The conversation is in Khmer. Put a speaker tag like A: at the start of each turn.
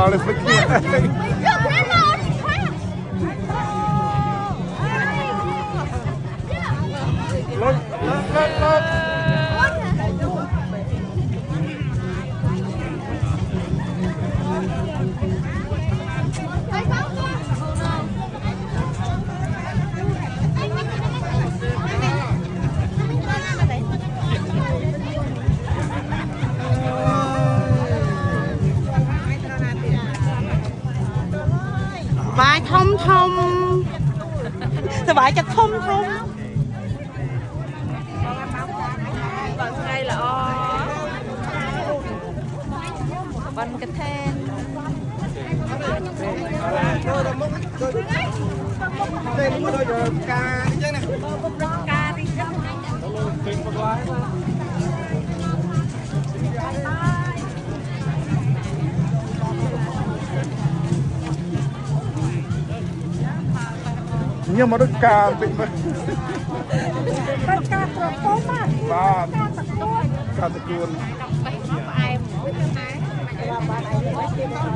A: ដល់នេះភ្លេចគ្នាលុត
B: បាយធំធំសបាយចិត្តធំធំបងថ្ងៃល្អបានកថែន
A: ចូលមកចូលទៅមកដល់ការអញ្ចឹងណា
B: ការទីចឹង
A: ពេញមកឡាយញ៉ាំមកដល់ការពេញមក
B: ការប្រពន្ធ
A: បាទការតកួន
B: ផ្អែមបានអី